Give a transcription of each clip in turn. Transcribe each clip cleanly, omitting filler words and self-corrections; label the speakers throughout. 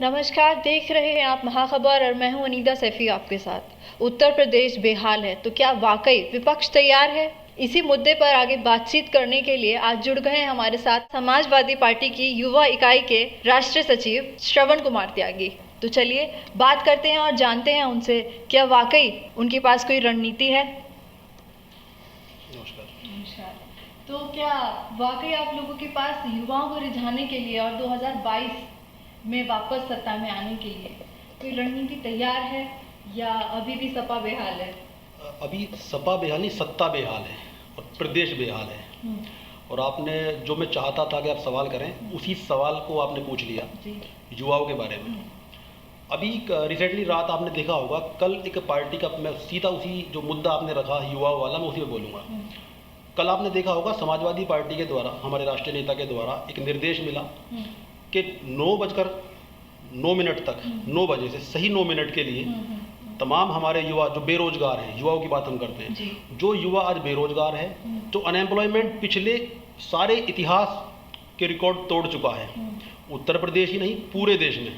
Speaker 1: नमस्कार, देख रहे हैं आप महाखबर और मैं हूं अनीदा सैफी आपके साथ। उत्तर प्रदेश बेहाल है तो क्या वाकई विपक्ष तैयार है? इसी मुद्दे पर आगे बातचीत करने के लिए आज जुड़ गए हैं हमारे साथ समाजवादी पार्टी की युवा इकाई के राष्ट्रीय सचिव श्रवण कुमार त्यागी। तो चलिए बात करते हैं और जानते हैं उनसे, क्या वाकई उनके पास कोई रणनीति है? नमस्कार। तो क्या वाकई आप लोगों के पास युवाओं को रिझाने के लिए और 2022 में वापस सत्ता में आने के लिए कोई रणनीति तैयार है या अभी भी सपा बेहाल है?
Speaker 2: अभी सपा बेहाल नहीं, सत्ता बेहाल है और प्रदेश बेहाल है। और आपने जो मैं चाहता था कि आप सवाल करें उसी सवाल को आपने पूछ लिया युवाओं के बारे में। अभी रिसेंटली रात आपने देखा होगा, कल एक पार्टी का, मैं सीधा उसी जो मुद्दा आपने रखा युवाओं वाला मैं उसी में बोलूँगा। कल आपने देखा होगा समाजवादी पार्टी के द्वारा, हमारे राष्ट्रीय नेता के द्वारा एक निर्देश मिला कि 9:09 तक 9 बजे से सही 9 मिनट के लिए तमाम हमारे युवा जो बेरोजगार हैं, युवाओं की बात हम करते हैं, जो युवा आज बेरोजगार है, जो अनएम्प्लॉयमेंट पिछले सारे इतिहास के रिकॉर्ड तोड़ चुका है, उत्तर प्रदेश ही नहीं पूरे देश में,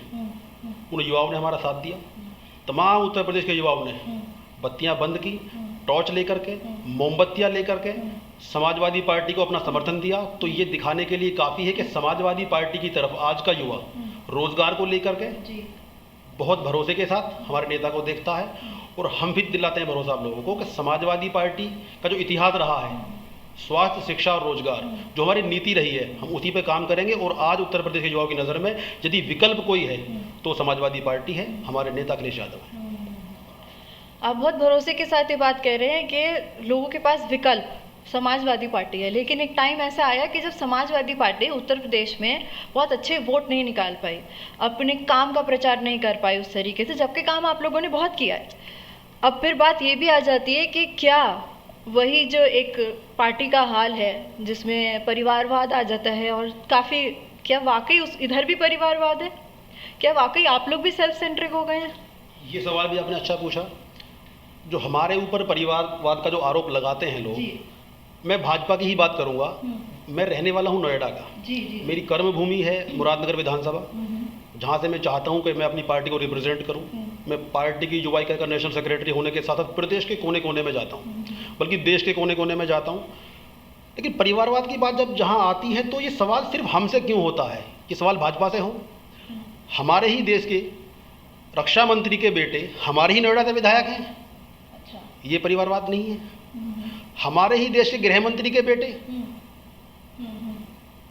Speaker 2: उन युवाओं ने हमारा साथ दिया। तमाम उत्तर प्रदेश के युवाओं ने बत्तियां बंद की, टॉर्च लेकर के, मोमबत्तियां लेकर के समाजवादी पार्टी को अपना समर्थन दिया। तो ये दिखाने के लिए काफ़ी है कि समाजवादी पार्टी की तरफ आज का युवा रोजगार को लेकर के बहुत भरोसे के साथ हमारे नेता को देखता है। और हम भी दिलाते हैं भरोसा आप लोगों को कि समाजवादी पार्टी का जो इतिहास रहा है, स्वास्थ्य, शिक्षा और रोजगार, जो हमारी नीति रही है, हम उसी पे काम करेंगे। और आज उत्तर प्रदेश के युवाओं की नज़र में यदि विकल्प कोई है तो समाजवादी पार्टी है, हमारे नेता अखिलेश यादव है।
Speaker 1: आप बहुत भरोसे के साथ ये बात कह रहे हैं कि लोगों के पास विकल्प समाजवादी पार्टी है, लेकिन एक टाइम ऐसा आया कि जब समाजवादी पार्टी उत्तर प्रदेश में बहुत अच्छे वोट नहीं निकाल पाई, अपने काम का प्रचार नहीं कर पाई उस तरीके से, जबकि काम आप लोगों ने बहुत किया है। अब फिर बात ये भी आ जाती है कि क्या वही जो एक पार्टी का हाल है जिसमें परिवारवाद आ जाता है, और काफ़ी, क्या वाकई उस इधर भी परिवारवाद है? क्या वाकई आप लोग भी सेल्फ सेंट्रिक हो गए हैं?
Speaker 2: ये सवाल भी आपने अच्छा पूछा। जो हमारे ऊपर परिवारवाद का जो आरोप लगाते हैं लोग, मैं भाजपा की ही बात करूंगा। मैं रहने वाला हूं नोएडा का। मेरी कर्म भूमि है मुरादनगर विधानसभा, जहां से मैं चाहता हूं कि मैं अपनी पार्टी को रिप्रेजेंट करूं। मैं पार्टी की युवा इकाई का नेशनल सेक्रेटरी होने के साथ साथ प्रदेश के कोने कोने में जाता हूं, बल्कि देश के कोने कोने में जाता हूं। लेकिन परिवारवाद की बात जब जहां आती है तो ये सवाल सिर्फ हमसे क्यों होता है? ये सवाल भाजपा से हो? हमारे ही देश के रक्षा मंत्री के बेटे हमारे ही नोएडा से विधायक हैं, ये परिवारवाद नहीं है। हमारे ही देश के गृह मंत्री के बेटे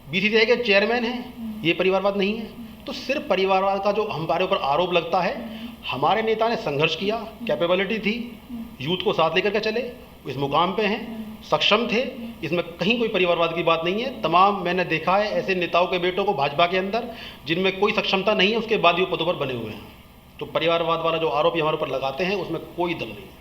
Speaker 2: बीसीसीआई के चेयरमैन हैं, ये परिवारवाद नहीं है। तो सिर्फ परिवारवाद का जो हमारे ऊपर आरोप लगता है, हमारे नेता ने संघर्ष किया, कैपेबिलिटी थी, यूथ को साथ लेकर के चले, इस मुकाम पे हैं, सक्षम थे, इसमें कहीं कोई परिवारवाद की बात नहीं है। तमाम मैंने देखा है ऐसे नेताओं के बेटों को भाजपा के अंदर जिनमें कोई सक्षमता नहीं है, उसके बाद भी वो पदों पर बने हुए हैं। तो परिवारवाद वाला जो आरोप हमारे ऊपर लगाते हैं उसमें कोई दम नहीं है।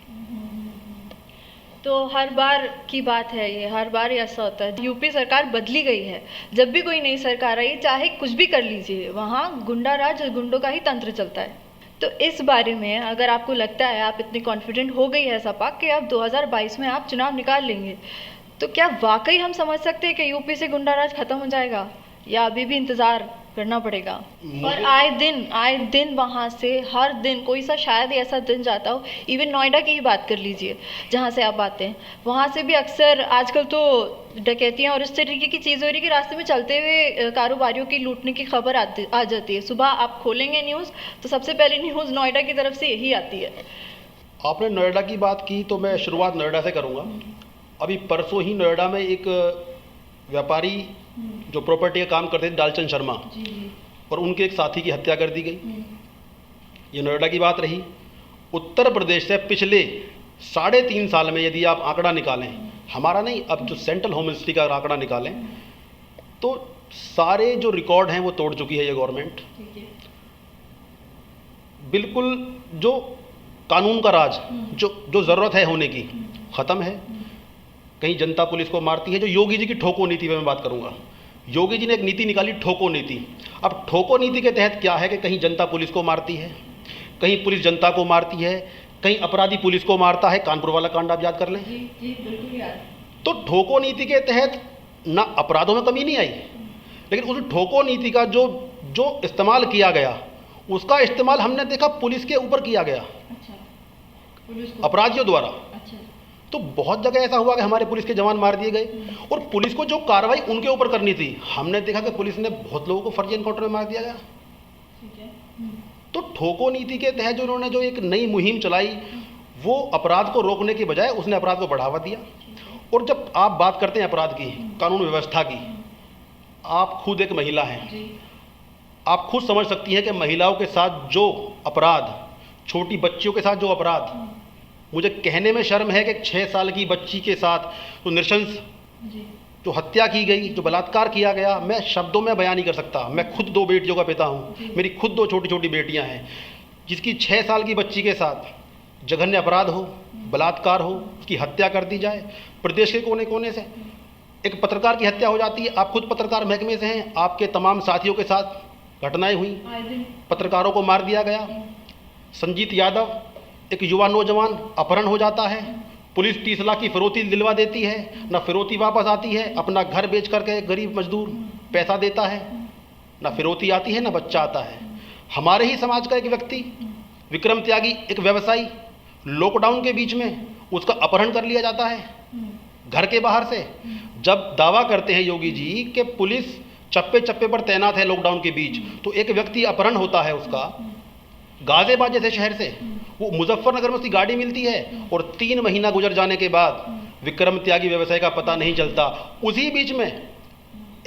Speaker 1: तो हर बार की बात है ये, हर बार ऐसा होता है। यूपी सरकार बदली गई है, जब भी कोई नई सरकार आई, चाहे कुछ भी कर लीजिए, वहाँ गुंडा राज और गुंडों का ही तंत्र चलता है। तो इस बारे में अगर आपको लगता है, आप इतनी कॉन्फिडेंट हो गई है सपा कि अब 2022 में आप चुनाव निकाल लेंगे, तो क्या वाकई हम समझ सकते हैं कि यूपी से गुंडा राज खत्म हो जाएगा या अभी भी इंतजार करना पड़ेगा? और आए दिन वहाँ से हर दिन कोई सा शायद ऐसा दिन जाता हो, इवन नोएडा की ही बात कर लीजिए जहाँ से आप आते हैं, वहाँ से भी अक्सर आजकल तो डकैतियाँ और इस तरीके की चीज़ हो रही कि रास्ते में चलते हुए कारोबारियों की लूटने की खबर आ जाती है। सुबह आप खोलेंगे न्यूज़ तो सबसे पहले न्यूज़ नोएडा की तरफ से यही आती है।
Speaker 2: आपने नोएडा की बात की तो मैं शुरुआत नोएडा से करूँगा। अभी परसों ही नोएडा में एक व्यापारी जो प्रॉपर्टी का काम करते थे, डालचंद शर्मा, और उनके एक साथी की हत्या कर दी गई। ये नोएडा की बात रही। उत्तर प्रदेश से पिछले 3.5 साल में यदि आप आंकड़ा निकालें, हमारा नहीं, अब जो सेंट्रल होम मिनिस्ट्री का आंकड़ा निकालें, तो सारे जो रिकॉर्ड हैं वो तोड़ चुकी है ये गवर्नमेंट। बिल्कुल जो कानून का राज, जो ज़रूरत है होने की, ख़त्म है। कहीं जनता पुलिस को मारती है। जो योगी जी की ठोको नीति पर मैं बात करूंगा, योगी जी ने एक नीति निकाली, ठोको नीति। अब ठोको नीति के तहत क्या है कि कहीं जनता पुलिस को मारती है, कहीं पुलिस जनता को मारती है, कहीं अपराधी पुलिस को मारता है। कानपुर वाला कांड आप याद कर लें।
Speaker 1: जी बिल्कुल याद।
Speaker 2: तो ठोको नीति के तहत ना अपराधों में कमी नहीं आई, लेकिन उस ठोको नीति का जो इस्तेमाल किया गया उसका इस्तेमाल हमने देखा पुलिस के ऊपर किया गया,
Speaker 1: अच्छा, पुलिस को,
Speaker 2: अपराधियों द्वारा।
Speaker 1: अच्छा,
Speaker 2: तो बहुत जगह ऐसा हुआ कि हमारे पुलिस के जवान मार दिए गए, और पुलिस को जो कार्रवाई उनके ऊपर करनी थी, हमने देखा कि पुलिस ने बहुत लोगों को फर्जी एनकाउंटर में मार दिया गया।
Speaker 1: ठीक है।
Speaker 2: तो ठोको नीति के तहत जो उन्होंने जो एक नई मुहिम चलाई, वो अपराध को रोकने की बजाय उसने अपराध को बढ़ावा दिया। और जब आप बात करते हैं अपराध की, कानून व्यवस्था की, आप खुद एक महिला हैं,
Speaker 1: जी,
Speaker 2: आप खुद समझ सकती हैं कि महिलाओं के साथ जो अपराध, छोटी बच्चियों के साथ जो अपराध, मुझे कहने में शर्म है कि 6 साल की बच्ची के साथ तो नृशंस
Speaker 1: जी,
Speaker 2: जो हत्या की गई, जो बलात्कार किया गया, मैं शब्दों में बयान नहीं कर सकता। मैं खुद 2 बेटियों का पिता हूँ, मेरी खुद 2 छोटी छोटी बेटियाँ हैं, जिसकी 6 साल की बच्ची के साथ जघन्य अपराध हो, बलात्कार हो, उसकी हत्या कर दी जाए प्रदेश के कोने कोने से। एक पत्रकार की हत्या हो जाती है, आप खुद पत्रकार महकमे से हैं, आपके तमाम साथियों के साथ घटनाएं हुई, पत्रकारों को मार दिया गया। संजीत यादव एक युवा नौजवान अपहरण हो जाता है, पुलिस 30 लाख की फिरौती दिलवा देती है, ना फिरौती वापस आती है, अपना घर बेच करके गरीब मजदूर पैसा देता है, ना फिरौती आती है, ना बच्चा आता है। हमारे ही समाज का एक व्यक्ति विक्रम त्यागी, एक व्यवसायी, लॉकडाउन के बीच में उसका अपहरण कर लिया जाता है घर के बाहर से। जब दावा करते हैं योगी जी कि पुलिस चप्पे चप्पे पर तैनात है लॉकडाउन के बीच, तो एक व्यक्ति अपहरण होता है उसका गाजियाबाद जैसे शहर से, वो मुजफ्फरनगर में उसकी गाड़ी मिलती है, और 3 महीना गुजर जाने के बाद विक्रम त्यागी व्यवसाय का पता नहीं चलता। उसी बीच में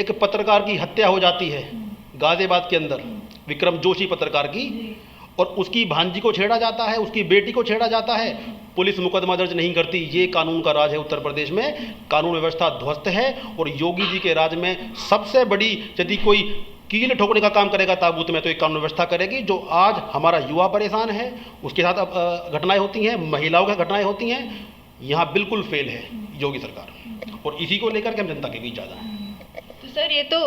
Speaker 2: एक पत्रकार की हत्या हो जाती है गाजियाबाद के अंदर, विक्रम जोशी पत्रकार की, और उसकी भांजी को छेड़ा जाता है, उसकी बेटी को छेड़ा जाता है, पुलिस मुकदमा दर्ज नहीं करती। ये कानून का राज है उत्तर प्रदेश में, कानून व्यवस्था ध्वस्त है। और योगी जी के राज में सबसे बड़ी, यदि कोई कील ठोकने का काम करेगा ताबूत में, तो एक कानून व्यवस्था करेगी। जो आज हमारा युवा परेशान है, उसके साथ अब घटनाएं होती हैं, महिलाओं की घटनाएं होती हैं, यहाँ बिल्कुल फेल है योगी सरकार, और इसी को लेकर के हम जनता के बीच ज़्यादा है।
Speaker 1: तो सर ये तो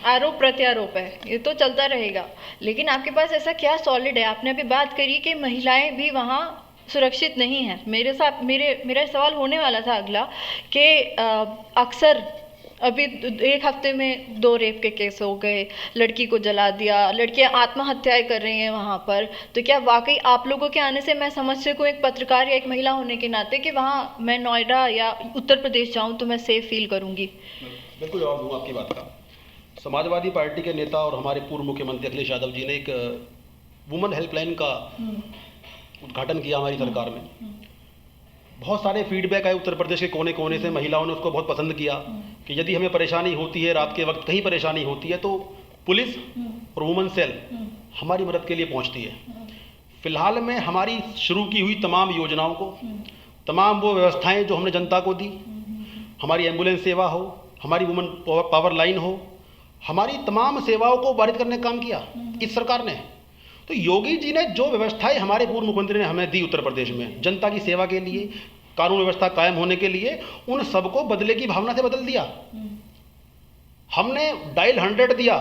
Speaker 1: आरोप प्रत्यारोप है, ये तो चलता रहेगा, लेकिन आपके पास ऐसा क्या सॉलिड है? आपने अभी बात करी कि महिलाएं भी वहाँ सुरक्षित नहीं है। मेरा सवाल होने वाला था अगला कि अक्सर अभी 1 हफ्ते में 2 रेप के केस हो गए, लड़की को जला दिया, लड़कियां आत्महत्याएं कर रही हैं वहाँ पर। तो क्या वाकई आप लोगों के आने से मैं समझ सकूँ एक पत्रकार या एक महिला होने के नाते कि वहाँ मैं नोएडा या उत्तर प्रदेश जाऊँ तो मैं सेफ फील करूँगी?
Speaker 2: बिल्कुल जवाब दूंगा आपकी बात का। समाजवादी पार्टी के नेता और हमारे पूर्व मुख्यमंत्री अखिलेश यादव जी ने एक वुमेन हेल्पलाइन का उद्घाटन किया हमारी सरकार में। बहुत सारे फीडबैक आए उत्तर प्रदेश के कोने कोने से, महिलाओं ने उसको बहुत पसंद किया कि यदि हमें परेशानी होती है, रात के वक्त कहीं परेशानी होती है, तो पुलिस और वुमेन सेल हमारी मदद के लिए पहुंचती है। फिलहाल में हमारी शुरू की हुई तमाम योजनाओं को, तमाम वो व्यवस्थाएं जो हमने जनता को दी, हमारी एम्बुलेंस सेवा हो, हमारी वुमेन पावर लाइन हो, हमारी तमाम सेवाओं को बाधित करने का काम किया इस सरकार ने। तो योगी जी ने जो व्यवस्थाएं हमारे पूर्व मुख्यमंत्री ने हमें दी उत्तर प्रदेश में जनता की सेवा के लिए, कानून व्यवस्था कायम होने के लिए, उन सबको बदले की भावना से बदल दिया। हमने डायल 100 दिया,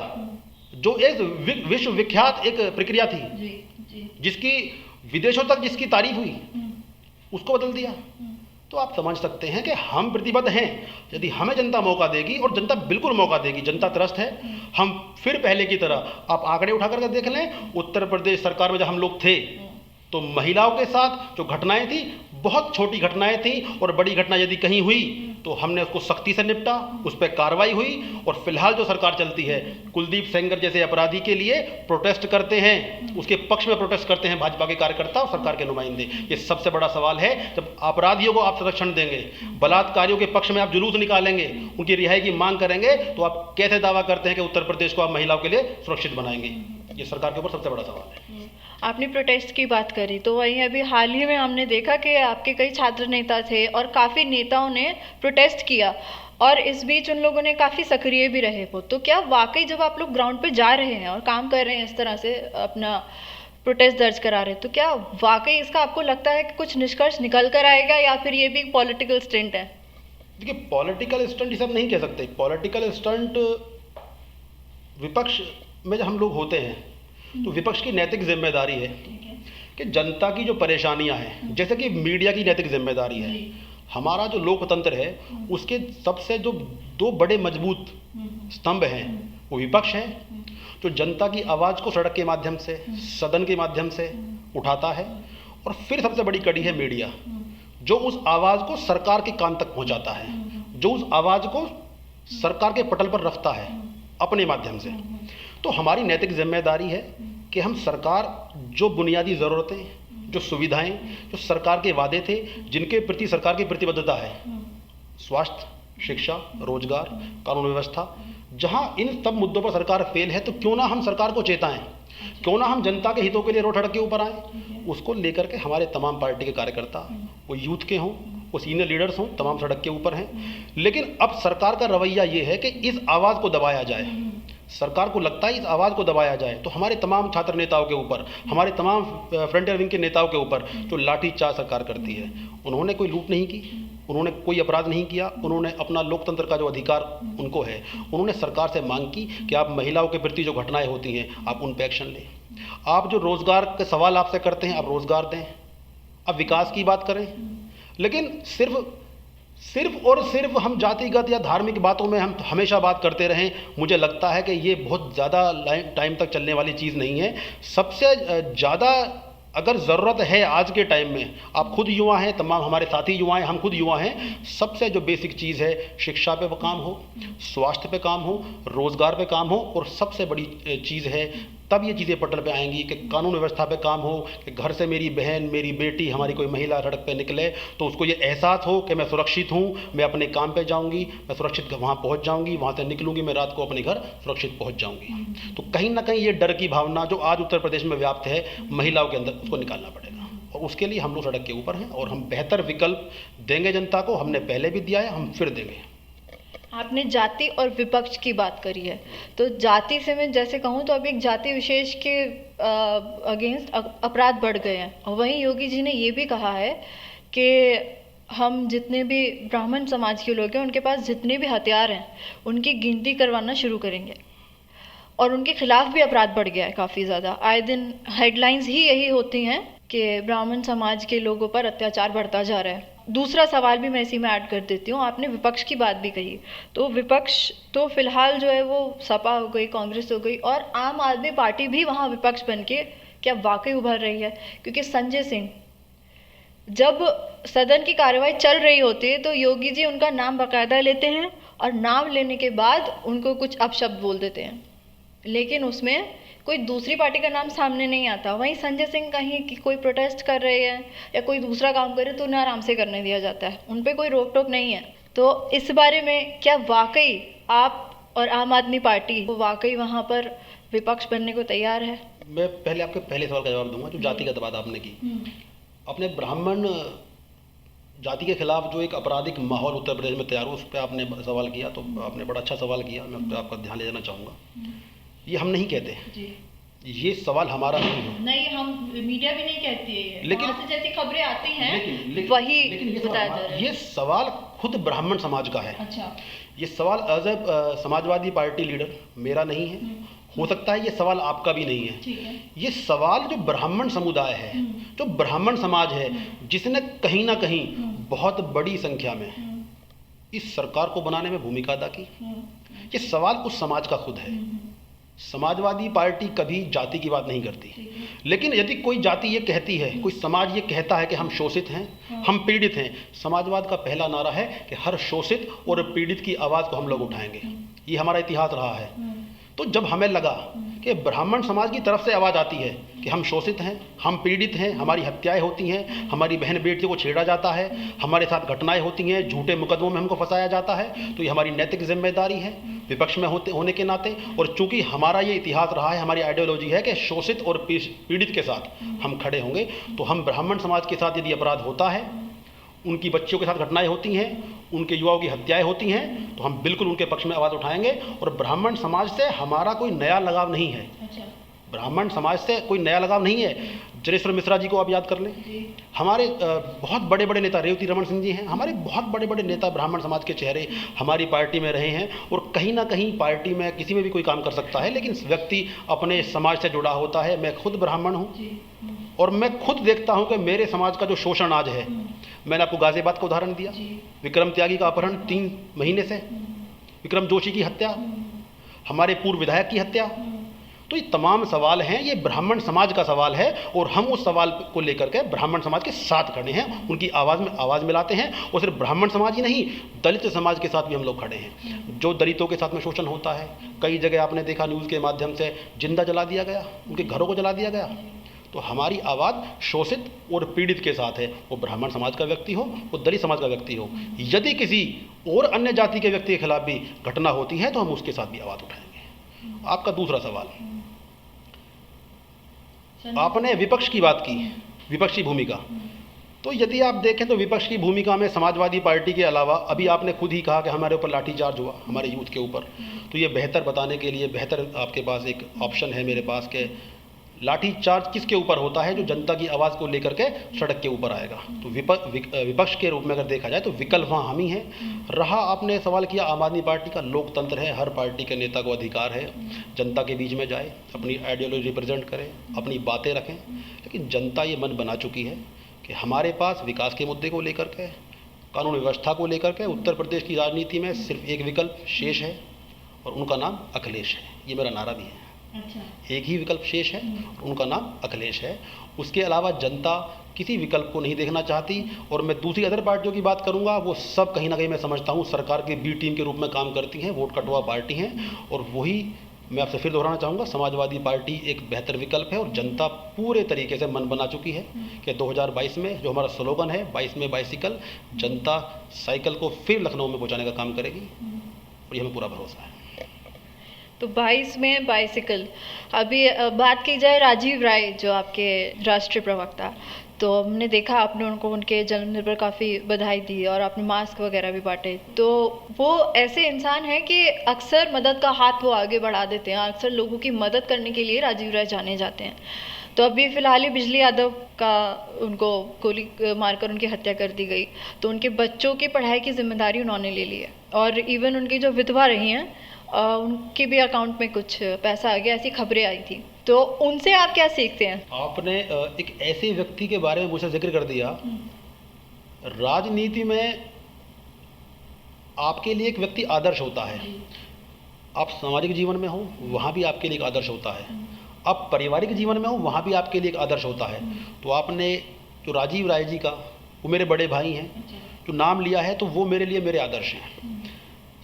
Speaker 2: जो एक विश्व विख्यात एक प्रक्रिया थी, जिसकी विदेशों तक जिसकी तारीफ हुई, उसको बदल दिया। तो आप समझ सकते हैं कि हम प्रतिबद्ध हैं। यदि हमें जनता मौका देगी, और जनता बिल्कुल मौका देगी, जनता त्रस्त है, हम फिर पहले की तरह, आप आंकड़े उठा करके देख लें, उत्तर प्रदेश सरकार में जब हम लोग थे तो महिलाओं के साथ जो घटनाएं थी, बहुत छोटी घटनाएं थी, और बड़ी घटना यदि कहीं हुई तो हमने उसको सख्ती से निपटा, उस पर कार्रवाई हुई। और फिलहाल जो सरकार चलती है, कुलदीप सेंगर जैसे अपराधी के लिए प्रोटेस्ट करते हैं, उसके पक्ष में प्रोटेस्ट करते हैं भाजपा के कार्यकर्ता और सरकार के नुमाइंदे। ये सबसे बड़ा सवाल है। जब अपराधियों को आप संरक्षण देंगे, बलात्कारियों के पक्ष में आप जुलूस निकालेंगे, उनकी रिहाई की मांग करेंगे, तो आप कैसे दावा करते हैं कि उत्तर प्रदेश को आप महिलाओं के लिए सुरक्षित बनाएंगे? ये सरकार के ऊपर सबसे बड़ा सवाल है।
Speaker 1: आपने प्रोटेस्ट की बात करी, तो वहीं अभी हाल ही में हमने देखा कि आपके कई छात्र नेता थे और काफ़ी नेताओं ने प्रोटेस्ट किया, और इस बीच उन लोगों ने काफ़ी सक्रिय भी रहे वो। तो क्या वाकई जब आप लोग ग्राउंड पे जा रहे हैं और काम कर रहे हैं, इस तरह से अपना प्रोटेस्ट दर्ज करा रहे हैं, तो क्या वाकई इसका आपको लगता है कि कुछ निष्कर्ष निकल कर आएगा, या फिर ये भी पॉलिटिकल स्टंट है?
Speaker 2: देखिए, पॉलिटिकल स्टंट ये सब नहीं कह सकते। पॉलिटिकल स्टंट विपक्ष में जब हम लोग होते हैं तो विपक्ष की नैतिक जिम्मेदारी है कि जनता की जो परेशानियां हैं, जैसे कि मीडिया की नैतिक जिम्मेदारी है, हमारा जो लोकतंत्र है उसके सबसे जो 2 बड़े मजबूत स्तंभ हैं वो विपक्ष है। जो जनता की आवाज़ को सड़क के माध्यम से, सदन के माध्यम से उठाता है। और फिर सबसे बड़ी कड़ी है मीडिया, जो उस आवाज़ को सरकार के कान तक पहुंचाता है, जो उस आवाज़ को सरकार के पटल पर रखता है अपने माध्यम से। तो हमारी नैतिक जिम्मेदारी है कि हम सरकार जो बुनियादी ज़रूरतें, जो सुविधाएं, जो सरकार के वादे थे, जिनके प्रति सरकार की प्रतिबद्धता है, स्वास्थ्य, शिक्षा, रोजगार, कानून व्यवस्था, जहां इन सब मुद्दों पर सरकार फेल है, तो क्यों ना हम सरकार को चेताएं, क्यों ना हम जनता के हितों के लिए रोड सड़क के ऊपर आए। उसको लेकर के हमारे तमाम पार्टी के कार्यकर्ता, वो यूथ के हों, वो सीनियर लीडर्स हों, तमाम सड़क के ऊपर हैं। लेकिन अब सरकार का रवैया ये है कि इस आवाज़ को दबाया जाए। सरकार को लगता है इस आवाज़ को दबाया जाए तो हमारे तमाम छात्र नेताओं के ऊपर, हमारे तमाम फ्रंटियर विंग के नेताओं के ऊपर जो लाठीचार्ज सरकार करती है। उन्होंने कोई लूट नहीं की, उन्होंने कोई अपराध नहीं किया, उन्होंने अपना लोकतंत्र का जो अधिकार उनको है, उन्होंने सरकार से मांग की कि आप महिलाओं के प्रति जो घटनाएं होती हैं आप उन पर एक्शन लें। आप जो रोज़गार के सवाल आपसे करते हैं आप रोज़गार दें, आप विकास की बात करें। लेकिन सिर्फ और सिर्फ हम जातिगत या धार्मिक बातों में हम हमेशा बात करते रहें, मुझे लगता है कि ये बहुत ज़्यादा टाइम तक चलने वाली चीज़ नहीं है। सबसे ज़्यादा अगर ज़रूरत है आज के टाइम में, आप खुद युवा हैं, तमाम हमारे साथी युवा हैं, हम खुद युवा हैं, सबसे जो बेसिक चीज़ है शिक्षा पे काम हो, स्वास्थ्य पे काम हो, रोज़गार पे काम हो, और सबसे बड़ी चीज़ है तब ये चीज़ें पटल पे आएंगी कि कानून व्यवस्था पे काम हो, कि घर से मेरी बहन, मेरी बेटी, हमारी कोई महिला सड़क पे निकले तो उसको ये एहसास हो कि मैं सुरक्षित हूँ, मैं अपने काम पे जाऊँगी, मैं सुरक्षित वहाँ पहुँच जाऊँगी, वहाँ से निकलूँगी, मैं रात को अपने घर सुरक्षित पहुँच जाऊँगी। तो कहीं ना कहीं ये डर की भावना जो आज उत्तर प्रदेश में व्याप्त है महिलाओं के अंदर, उसको निकालना पड़ेगा। और उसके लिए हम लोग सड़क के ऊपर हैं और हम बेहतर विकल्प देंगे जनता को। हमने पहले भी दिया है, हम फिर देंगे।
Speaker 1: आपने जाति और विपक्ष की बात करी है, तो जाति से मैं जैसे कहूँ तो अभी एक जाति विशेष के अगेंस्ट अपराध बढ़ गए हैं। और वहीं योगी जी ने ये भी कहा है कि हम जितने भी ब्राह्मण समाज के लोग हैं उनके पास जितने भी हथियार हैं उनकी गिनती करवाना शुरू करेंगे। और उनके खिलाफ भी अपराध बढ़ गया है काफ़ी ज़्यादा। आए दिन हेडलाइंस ही यही होती हैं कि ब्राह्मण समाज के लोगों पर अत्याचार बढ़ता जा रहा है। दूसरा सवाल भी मैं इसी में ऐड कर देती हूँ, आपने विपक्ष की बात भी कही, तो विपक्ष तो फिलहाल जो है वो सपा हो गई, कांग्रेस हो गई, और आम आदमी पार्टी भी वहाँ विपक्ष बन के क्या वाकई उभर रही है। क्योंकि संजय सिंह, जब सदन की कार्यवाही चल रही होती है तो योगी जी उनका नाम बाकायदा लेते हैं और नाम लेने के बाद उनको कुछ अपशब्द बोल देते हैं, लेकिन उसमें कोई दूसरी पार्टी का नाम सामने नहीं आता। वहीं संजय सिंह कहीं कि कोई प्रोटेस्ट कर रहे हैं या कोई दूसरा काम कर रहे हैं तो उन्हें आराम से करने दिया जाता है, उन पर कोई रोक टोक नहीं है। तो इस बारे में क्या वाकई आप और आम आदमी पार्टी वो वाकई वहाँ पर विपक्ष बनने को तैयार है?
Speaker 2: मैं पहले आपके पहले सवाल का जवाब दूंगा, जो जातिगत बात आपने की। अपने ब्राह्मण जाति के खिलाफ जो एक आपराधिक माहौल उत्तर प्रदेश में तैयार हो, उस पर आपने सवाल किया, तो आपने बड़ा अच्छा सवाल किया, मैं उस पर आपका ध्यान ले देना चाहूँगा। ये हम नहीं कहते जी। ये सवाल हमारा नहीं है।
Speaker 1: नहीं, हम मीडिया भी नहीं कहती है,
Speaker 2: लेकिन
Speaker 1: से जैसी खबरें आती हैं
Speaker 2: लेकिन ये सवाल खुद ब्राह्मण समाज का है। अच्छा। ये सवाल as a Samajwadi Party leader मेरा नहीं है, हो सकता है ये सवाल आपका भी नहीं है। ठीक है। ये सवाल जो ब्राह्मण समुदाय है, जो ब्राह्मण समाज है, जिसने कहीं ना कहीं बहुत बड़ी संख्या में इस सरकार को बनाने में भूमिका अदा की, ये सवाल उस समाज का खुद है। समाजवादी पार्टी कभी जाति की बात नहीं करती, लेकिन यदि कोई जाति ये कहती है, कोई समाज ये कहता है कि हम शोषित हैं, हम पीड़ित हैं, समाजवाद का पहला नारा है कि हर शोषित और पीड़ित की आवाज़ को हम लोग उठाएंगे। ये हमारा इतिहास रहा है। तो जब हमें लगा कि ब्राह्मण समाज की तरफ से आवाज़ आती है कि हम शोषित हैं, हम पीड़ित हैं, हमारी हत्याएं होती हैं, हमारी बहन बेटियों को छेड़ा जाता है, हमारे साथ घटनाएं होती हैं, झूठे मुकदमों में हमको फंसाया जाता है, तो ये हमारी नैतिक जिम्मेदारी है विपक्ष में होने के नाते। और चूंकि हमारा ये इतिहास रहा है, हमारी आइडियोलॉजी है कि शोषित और पीड़ित के साथ हम खड़े होंगे, तो हम ब्राह्मण समाज के साथ यदि अपराध होता है, उनकी बच्चियों के साथ घटनाएं होती हैं, उनके युवाओं की हत्याएं होती हैं, तो हम बिल्कुल उनके पक्ष में आवाज़ उठाएंगे। और ब्राह्मण समाज से हमारा कोई नया लगाव नहीं है। अच्छा। ब्राह्मण समाज से कोई नया लगाव नहीं है। जनेश्वर मिश्रा जी को आप याद कर लें, हमारे बहुत बड़े बड़े नेता, रेवती रमन सिंह जी हैं, हमारे बहुत बड़े बड़े नेता ब्राह्मण समाज के चेहरे हमारी पार्टी में रहे हैं। और कहीं ना कहीं पार्टी में किसी में भी कोई काम कर सकता है, लेकिन व्यक्ति अपने समाज से जुड़ा होता है। मैं खुद ब्राह्मण हूँ और मैं खुद देखता हूँ कि मेरे समाज का जो शोषण आज है, मैंने आपको गाजियाबाद का उदाहरण दिया, विक्रम त्यागी का अपहरण 3 महीने से, विक्रम जोशी की हत्या, हमारे पूर्व विधायक की हत्या, तो ये तमाम सवाल हैं, ये ब्राह्मण समाज का सवाल है और हम उस सवाल को लेकर के ब्राह्मण समाज के साथ खड़े हैं, उनकी आवाज़ में आवाज़ मिलाते हैं। और सिर्फ ब्राह्मण समाज ही नहीं, दलित समाज के साथ भी हम लोग खड़े हैं। जो दलितों के साथ में शोषण होता है, कई जगह आपने देखा न्यूज़ के माध्यम से जिंदा जला दिया गया, उनके घरों को जला दिया गया। तो हमारी आवाज़ शोषित और पीड़ित के साथ है, वो ब्राह्मण समाज का व्यक्ति हो, वो दलित समाज का व्यक्ति हो। यदि किसी और अन्य जाति के व्यक्ति के खिलाफ भी घटना होती है तो हम उसके साथ भी आवाज़ उठाएंगे। आपका दूसरा सवाल, आपने विपक्ष की बात की, विपक्ष की भूमिका। तो यदि आप देखें तो विपक्ष की भूमिका में समाजवादी पार्टी के अलावा, अभी आपने खुद ही कहा कि हमारे ऊपर लाठीचार्ज हुआ, हमारे यूथ के ऊपर, तो ये बेहतर बताने के लिए बेहतर आपके पास एक ऑप्शन है मेरे पास के लाठीचार्ज किसके ऊपर होता है, जो जनता की आवाज़ को लेकर के सड़क के ऊपर आएगा। तो विपक्ष के रूप में अगर देखा जाए तो विकल्प वहाँ हम ही हैं। रहा आपने सवाल किया आम आदमी पार्टी का, लोकतंत्र है, हर पार्टी के नेता को अधिकार है जनता के बीच में जाए, अपनी आइडियोलॉजी रिप्रेजेंट करें, अपनी बातें रखें। लेकिन जनता ये मन बना चुकी है कि हमारे पास विकास के मुद्दे को लेकर के, कानून व्यवस्था को लेकर के उत्तर प्रदेश की राजनीति में सिर्फ एक विकल्प शेष है और उनका नाम अखिलेश है। ये मेरा नारा भी है।
Speaker 1: अच्छा।
Speaker 2: एक ही विकल्प शेष है, उनका नाम अखिलेश है। उसके अलावा जनता किसी विकल्प को नहीं देखना चाहती। और मैं दूसरी अदर पार्टियों की बात करूंगा, वो सब कहीं ना कहीं मैं समझता हूं सरकार की बी टीम के रूप में काम करती हैं, वोट कटवा पार्टी हैं। और वही मैं आपसे फिर दोहराना चाहूँगा, समाजवादी पार्टी एक बेहतर विकल्प है। और जनता पूरे तरीके से मन बना चुकी है कि 2022 में जो हमारा स्लोगन है 22 में बाइसिकल, जनता साइकिल को फिर लखनऊ में पहुँचाने का काम करेगी और ये हमें पूरा भरोसा है।
Speaker 1: तो 22 में बाइसिकल। अभी बात की जाए राजीव राय जो आपके राष्ट्रीय प्रवक्ता, तो हमने देखा आपने उनको उनके जन्मदिन पर काफ़ी बधाई दी और आपने मास्क वगैरह भी बांटे। तो वो ऐसे इंसान हैं कि अक्सर मदद का हाथ वो आगे बढ़ा देते हैं, अक्सर लोगों की मदद करने के लिए राजीव राय जाने जाते हैं। तो अभी फ़िलहाल ही बिजली यादव का उनको गोली मारकर उनकी हत्या कर दी गई, तो उनके बच्चों की पढ़ाई की जिम्मेदारी उन्होंने ले ली है। और इवन उनकी जो विधवा रही हैं उनके भी अकाउंट में कुछ पैसा आ गया, ऐसी खबरें आई थी। तो उनसे आप क्या सीखते हैं?
Speaker 2: आपने एक ऐसे व्यक्ति के बारे में मुझसे जिक्र कर दिया। राजनीति में आपके लिए एक व्यक्ति आदर्श होता है। आप सामाजिक जीवन में हो वहाँ भी आपके लिए एक आदर्श होता है, आप पारिवारिक जीवन में हो वहाँ भी आपके लिए एक आदर्श होता है। तो आपने जो राजीव राय जी का, वो मेरे बड़े भाई हैं, जो नाम लिया है, तो वो मेरे लिए मेरे आदर्श हैं।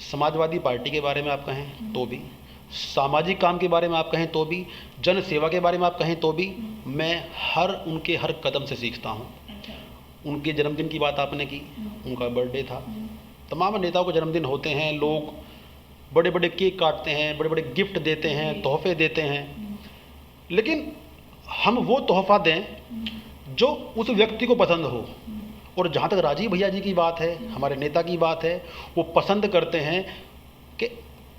Speaker 2: समाजवादी पार्टी के बारे में आप कहें तो भी, सामाजिक काम के बारे में आप कहें तो भी, जन सेवा के बारे में आप कहें तो भी, मैं उनके हर कदम से सीखता हूँ। उनके जन्मदिन की बात आपने की, उनका बर्थडे था। तमाम नेताओं के जन्मदिन होते हैं, लोग बड़े बड़े केक काटते हैं, बड़े बड़े गिफ्ट देते हैं, तोहफे देते हैं, लेकिन हम वो तोहफा दें जो उस व्यक्ति को पसंद हो। और जहाँ तक राजीव भैया जी की बात है, हमारे नेता की बात है, वो पसंद करते हैं कि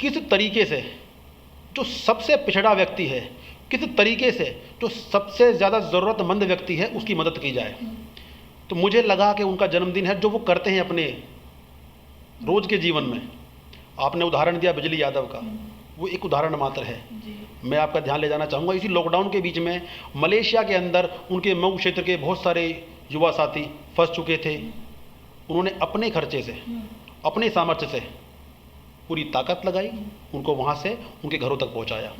Speaker 2: किस तरीके से जो सबसे पिछड़ा व्यक्ति है, किस तरीके से जो सबसे ज़्यादा ज़रूरतमंद व्यक्ति है उसकी मदद की जाए। तो मुझे लगा कि उनका जन्मदिन है, जो वो करते हैं अपने रोज़ के जीवन में। आपने उदाहरण दिया बिजली यादव का, वो एक उदाहरण मात्र है। मैं आपका ध्यान ले जाना चाहूँगा, इसी लॉकडाउन के बीच में मलेशिया के अंदर उनके मऊ क्षेत्र के बहुत सारे युवा साथी फंस चुके थे। उन्होंने अपने खर्चे से, अपने सामर्थ्य से पूरी ताकत लगाई, उनको वहाँ से उनके घरों तक पहुँचाया।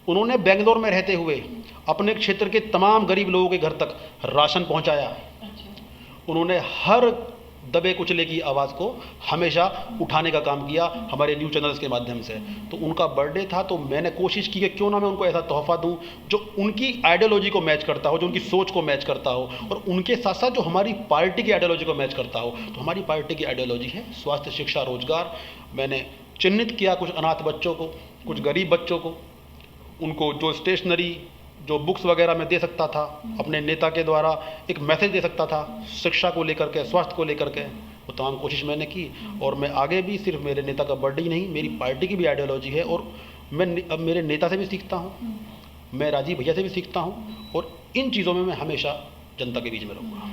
Speaker 2: उन्होंने बेंगलोर में रहते हुए अपने क्षेत्र के तमाम गरीब लोगों के घर तक राशन पहुँचाया। उन्होंने हर दबे कुचले की आवाज़ को हमेशा उठाने का काम किया हमारे न्यूज़ चैनल्स के माध्यम से। तो उनका बर्थडे था, तो मैंने कोशिश की कि क्यों ना मैं उनको ऐसा तोहफा दूं जो उनकी आइडियोलॉजी को मैच करता हो, जो उनकी सोच को मैच करता हो, और उनके साथ साथ जो हमारी पार्टी की आइडियोलॉजी को मैच करता हो। तो हमारी पार्टी की आइडियोलॉजी है स्वास्थ्य, शिक्षा, रोजगार। मैंने चिन्हित किया कुछ अनाथ बच्चों को, कुछ गरीब बच्चों को, उनको जो स्टेशनरी, जो बुक्स वगैरह मैं दे सकता था, अपने नेता के द्वारा एक मैसेज दे सकता था शिक्षा को लेकर के, स्वास्थ्य को लेकर के, वो तमाम कोशिश मैंने की। और मैं आगे भी सिर्फ मेरे नेता का बर्थडे ही नहीं, मेरी पार्टी की भी आइडियोलॉजी है। और मैं अब मेरे नेता से भी सीखता हूँ, मैं राजीव भैया से भी सीखता हूँ, और इन चीज़ों में मैं हमेशा जनता के बीच में रहूँगा।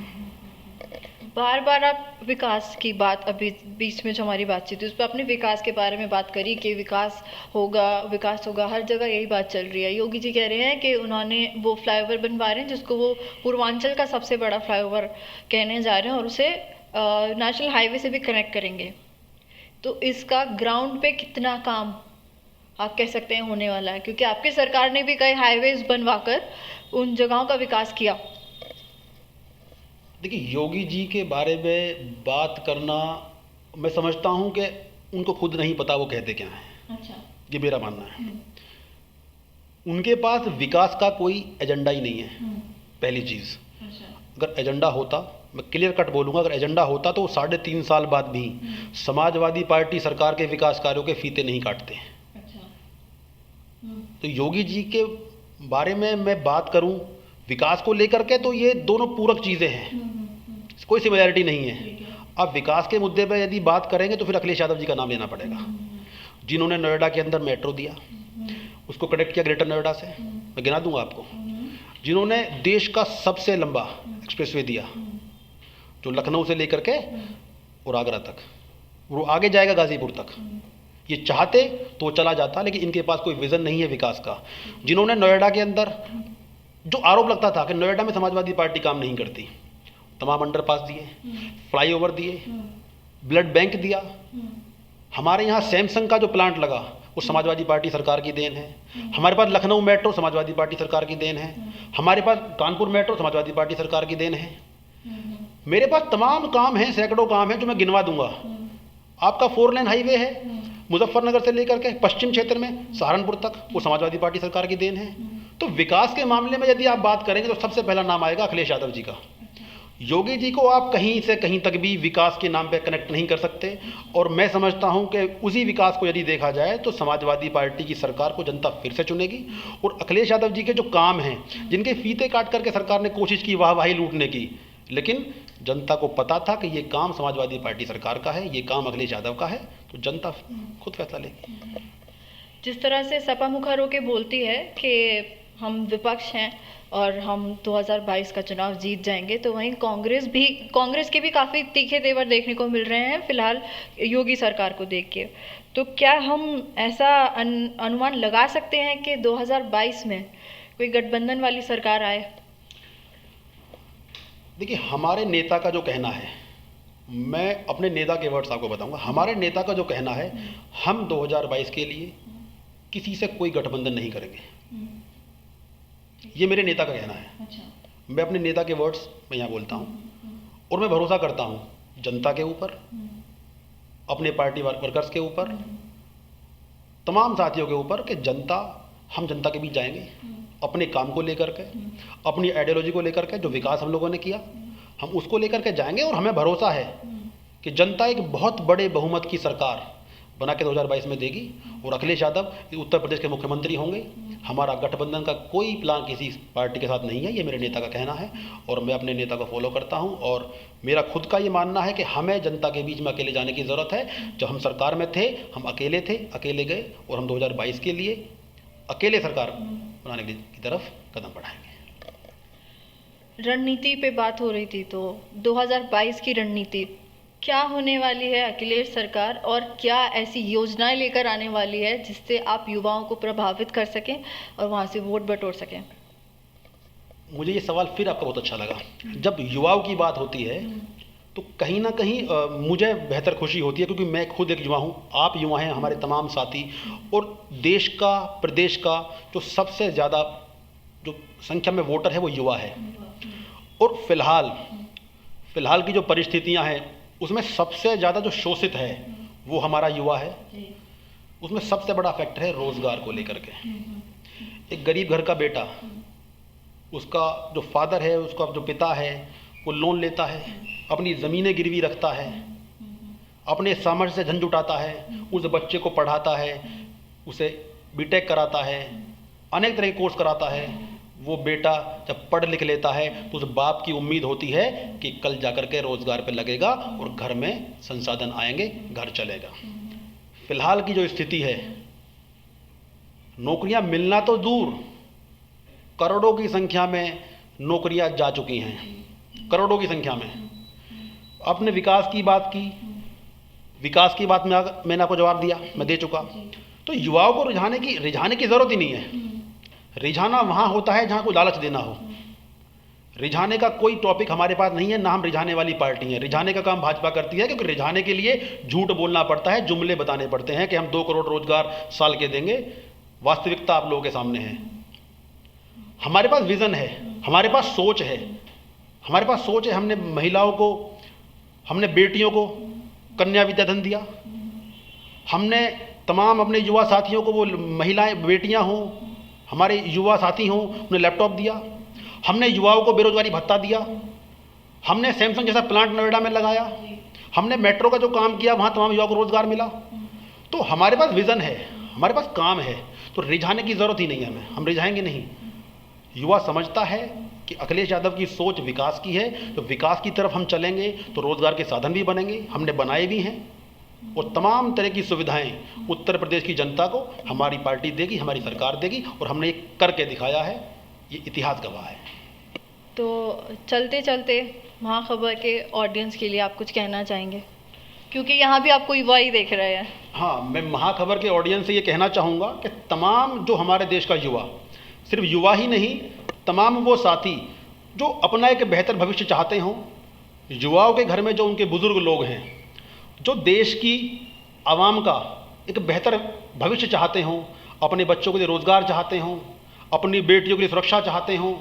Speaker 1: बार बार आप विकास की बात, अभी बीच में जो हमारी बातचीत हुई उस पर आपने विकास के बारे में बात करी कि विकास होगा, हर जगह यही बात चल रही है। योगी जी कह रहे हैं कि उन्होंने वो फ्लाईओवर बनवा रहे हैं जिसको वो पूर्वांचल का सबसे बड़ा फ्लाईओवर कहने जा रहे हैं, और उसे नेशनल हाईवे से भी कनेक्ट करेंगे। तो इसका ग्राउंड पे कितना काम आप कह सकते हैं होने वाला है, क्योंकि आपकी सरकार ने भी कई हाईवेज बनवाकर उन जगहों का विकास किया।
Speaker 2: देखिए, योगी जी के बारे में बात करना, मैं समझता हूं कि उनको खुद नहीं पता वो कहते क्या हैं।
Speaker 1: अच्छा।
Speaker 2: ये मेरा मानना है। उनके पास विकास का कोई एजेंडा ही नहीं है, पहली चीज़।
Speaker 1: अच्छा।
Speaker 2: अगर एजेंडा होता, मैं क्लियर कट बोलूँगा, अगर एजेंडा होता तो 3.5 साल बाद भी समाजवादी पार्टी सरकार के विकास कार्यों के फीते नहीं काटते।
Speaker 1: अच्छा।
Speaker 2: तो योगी जी के बारे में मैं बात करूं विकास को लेकर के, तो ये दोनों पूरक चीज़ें हैं, कोई सिमिलैरिटी नहीं है। अब विकास के मुद्दे पर यदि बात करेंगे तो फिर अखिलेश यादव जी का नाम लेना पड़ेगा, जिन्होंने नोएडा के अंदर मेट्रो दिया, उसको कनेक्ट किया ग्रेटर नोएडा से। मैं गिना दूंगा आपको। जिन्होंने देश का सबसे लंबा एक्सप्रेसवे दिया, जो लखनऊ से लेकर के और आगरा तक, वो आगे जाएगा गाजीपुर तक। ये चाहते तो चला जाता, लेकिन इनके पास कोई विजन नहीं है विकास का। जिन्होंने नोएडा के अंदर, जो आरोप लगता था कि नोएडा में समाजवादी पार्टी काम नहीं करती, तमाम अंडरपास दिए, फ्लाईओवर दिए, ब्लड बैंक दिया। हमारे यहाँ सैमसंग का जो प्लांट लगा वो समाजवादी पार्टी सरकार की देन है। हमारे पास लखनऊ मेट्रो समाजवादी पार्टी सरकार की देन है। हमारे पास कानपुर मेट्रो समाजवादी पार्टी सरकार की देन है। मेरे पास तमाम काम हैं, सैकड़ों काम हैं जो मैं गिनवा दूंगा। आपका 4 लेन हाईवे है मुजफ्फरनगर से लेकर के पश्चिम क्षेत्र में सहारनपुर तक, वो समाजवादी पार्टी सरकार की देन है। तो विकास के मामले में यदि आप बात करेंगे तो सबसे पहला नाम आएगा अखिलेश यादव जी का। योगी जी को आप कहीं से कहीं तक भी विकास के नाम पे कनेक्ट नहीं कर सकते। और मैं समझता हूं कि उसी विकास को यदि देखा जाए तो समाजवादी पार्टी की सरकार को जनता फिर से चुनेगी। और अखिलेश यादव जी के जो काम हैं, जिनके फीते काट करके सरकार ने कोशिश की वाहवाही लूटने की, लेकिन जनता को पता था कि ये काम समाजवादी पार्टी सरकार का है, ये काम अखिलेश यादव का है, तो जनता खुद फैसला लेगी।
Speaker 1: जिस तरह से सपा मुखर होकर बोलती है कि हम विपक्ष हैं और हम 2022 का चुनाव जीत जाएंगे, तो वहीं कांग्रेस के भी काफ़ी तीखे तेवर देखने को मिल रहे हैं फिलहाल योगी सरकार को देख के। तो क्या हम ऐसा अनुमान लगा सकते हैं कि 2022 में कोई गठबंधन वाली सरकार आए?
Speaker 2: देखिए, हमारे नेता का जो कहना है, मैं अपने नेता के वर्ड्स आपको बताऊंगा। हमारे नेता का जो कहना है, हम 2022 के लिए किसी से कोई गठबंधन नहीं करेंगे। ये मेरे नेता का कहना है।
Speaker 1: अच्छा।
Speaker 2: मैं अपने नेता के वर्ड्स मैं यहाँ बोलता हूँ और मैं भरोसा करता हूँ जनता के ऊपर, अपने पार्टी वर्कर्स के ऊपर, तमाम साथियों के ऊपर कि हम जनता के बीच जाएंगे अपने काम को लेकर के, अपनी आइडियोलॉजी को लेकर के, जो विकास हम लोगों ने किया हम उसको लेकर के जाएंगे। और हमें भरोसा है कि जनता एक बहुत बड़े बहुमत की सरकार बना के 2022 में देगी और अखिलेश यादव उत्तर प्रदेश के मुख्यमंत्री होंगे। हमारा गठबंधन का कोई प्लान किसी पार्टी के साथ नहीं है, ये मेरे नेता का कहना है और मैं अपने नेता को फॉलो करता हूं। और मेरा खुद का ये मानना है कि हमें जनता के बीच में अकेले जाने की ज़रूरत है। जब हम सरकार में थे हम अकेले थे, अकेले गए और हम 2022 के लिए अकेले सरकार बनाने की तरफ कदम बढ़ाएंगे।
Speaker 1: रणनीति पे बात हो रही थी, तो 2022 की रणनीति क्या होने वाली है अखिलेश सरकार, और क्या ऐसी योजनाएं लेकर आने वाली है जिससे आप युवाओं को प्रभावित कर सकें और वहां से वोट बटोर सकें?
Speaker 2: मुझे ये सवाल फिर आपका बहुत अच्छा लगा। जब युवाओं की बात होती है तो कहीं ना कहीं मुझे बेहतर खुशी होती है, क्योंकि मैं खुद एक युवा हूँ, आप युवा हैं, हमारे तमाम साथी, और देश का प्रदेश का जो सबसे ज़्यादा जो संख्या में वोटर है वो युवा है। और फिलहाल की जो परिस्थितियाँ हैं उसमें सबसे ज़्यादा जो शोषित है वो हमारा युवा है। उसमें सबसे बड़ा फैक्टर है रोज़गार को लेकर के। एक गरीब घर का बेटा, उसका जो फादर है, उसका जो पिता है, वो लोन लेता है, अपनी ज़मीनें गिरवी रखता है, अपने सामर्थ्य से झंझ उठाता है, उस बच्चे को पढ़ाता है, उसे बीटेक कराता है, अनेक तरह के कोर्स कराता है। वो बेटा जब पढ़ लिख लेता है तो उस बाप की उम्मीद होती है कि कल जाकर के रोज़गार पे लगेगा और घर में संसाधन आएंगे, घर चलेगा। फिलहाल की जो स्थिति है, नौकरियां मिलना तो दूर, करोड़ों की संख्या में नौकरियां जा चुकी हैं, करोड़ों की संख्या में। आपने विकास की बात की, विकास की बात मैंने आपको जवाब दिया, मैं दे चुका। तो युवाओं को रिझाने की ज़रूरत ही नहीं है। रिझाना वहाँ होता है जहाँ कोई लालच देना हो। रिझाने का कोई टॉपिक हमारे पास नहीं है, ना हम रिझाने वाली पार्टी हैं। रिझाने का काम भाजपा करती है, क्योंकि रिझाने के लिए झूठ बोलना पड़ता है, जुमले बताने पड़ते हैं कि हम 2 करोड़ रोजगार साल के देंगे। वास्तविकता आप लोगों के सामने है। हमारे पास विजन है, हमारे पास सोच है, हमारे पास सोच है। हमने महिलाओं को, हमने बेटियों को कन्या विद्याधन दिया, हमने तमाम अपने युवा साथियों को, वो महिलाएं बेटियां हों, हमारे युवा साथी हों, उन्हें लैपटॉप दिया, हमने युवाओं को बेरोजगारी भत्ता दिया, हमने सैमसंग जैसा प्लांट नोएडा में लगाया, हमने मेट्रो का जो काम किया वहाँ तमाम युवाओं को रोजगार मिला। तो हमारे पास विजन है, हमारे पास काम है, तो रिझाने की ज़रूरत ही नहीं है हमें, हम रिझाएंगे नहीं। युवा समझता है कि अखिलेश यादव की सोच विकास की है, तो विकास की तरफ हम चलेंगे तो रोजगार के साधन भी बनेंगे, हमने बनाए भी हैं, और तमाम तरह की सुविधाएं उत्तर प्रदेश की जनता को हमारी पार्टी देगी, हमारी सरकार देगी, और हमने ये करके दिखाया है, ये इतिहास गवाह है।
Speaker 1: तो चलते चलते महाखबर के ऑडियंस के लिए आप कुछ कहना चाहेंगे, क्योंकि यहाँ भी आपको युवा ही देख रहे हैं।
Speaker 2: हाँ, मैं महाखबर के ऑडियंस से ये कहना चाहूँगा कि तमाम जो हमारे देश का युवा, सिर्फ युवा ही नहीं, तमाम वो साथी जो अपना एक बेहतर भविष्य चाहते हों, युवाओं के घर में जो उनके बुजुर्ग लोग हैं, जो देश की आवाम का एक बेहतर भविष्य चाहते हों, अपने बच्चों के लिए रोज़गार चाहते हों, अपनी बेटियों के लिए सुरक्षा चाहते हों,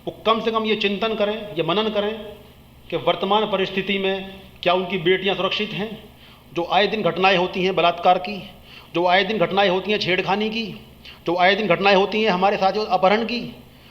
Speaker 2: वो कम से कम ये चिंतन करें, ये मनन करें कि वर्तमान परिस्थिति में क्या उनकी बेटियां सुरक्षित हैं। जो आए दिन घटनाएं होती हैं बलात्कार की, जो आए दिन घटनाएं होती हैं छेड़खानी की, जो आए दिन घटनाएं होती हैं हमारे साथियों अपहरण की,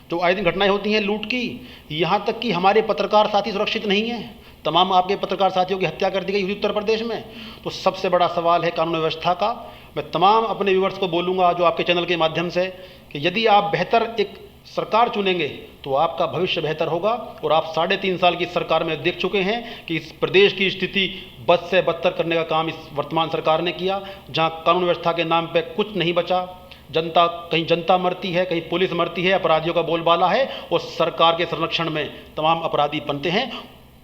Speaker 2: जो आए दिन घटनाएं होती हैं लूट की, यहाँ तक कि हमारे पत्रकार साथी सुरक्षित नहीं हैं। तमाम आपके पत्रकार साथियों की हत्या कर दी गई उत्तर प्रदेश में। तो सबसे बड़ा सवाल है कानून व्यवस्था का। मैं तमाम अपने व्यूअर्स को बोलूँगा जो आपके चैनल के माध्यम से, कि यदि आप बेहतर एक सरकार चुनेंगे तो आपका भविष्य बेहतर होगा। और आप 3.5 साल की सरकार में देख चुके हैं कि इस प्रदेश की स्थिति बद से बदतर करने का काम इस वर्तमान सरकार ने किया। जहां कानून व्यवस्था के नाम पे कुछ नहीं बचा, जनता, कहीं जनता मरती है, कहीं पुलिस मरती है, अपराधियों का बोलबाला है, और सरकार के संरक्षण में तमाम अपराधी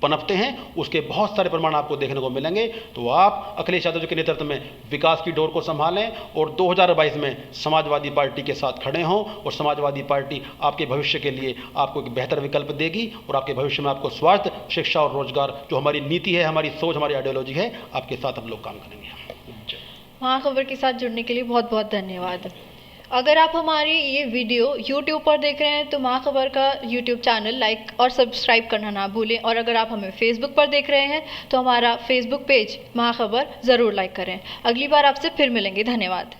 Speaker 2: पनपते हैं। उसके बहुत सारे प्रमाण आपको देखने को मिलेंगे। तो आप अखिलेश यादव जी के नेतृत्व में विकास की डोर को संभालें और 2022 में समाजवादी पार्टी के साथ खड़े हों, और समाजवादी पार्टी आपके भविष्य के लिए आपको एक बेहतर विकल्प देगी, और आपके भविष्य में आपको स्वास्थ्य, शिक्षा और रोजगार, जो हमारी नीति है, हमारी सोच, हमारी आइडियोलॉजी है, आपके साथ हम लोग काम करेंगे।
Speaker 1: महाखबर के साथ जुड़ने के लिए बहुत बहुत धन्यवाद। अगर आप हमारी ये वीडियो YouTube पर देख रहे हैं तो महाखबर का YouTube चैनल लाइक और सब्सक्राइब करना ना भूलें, और अगर आप हमें Facebook पर देख रहे हैं तो हमारा Facebook पेज महाखबर ज़रूर लाइक करें। अगली बार आपसे फिर मिलेंगे। धन्यवाद।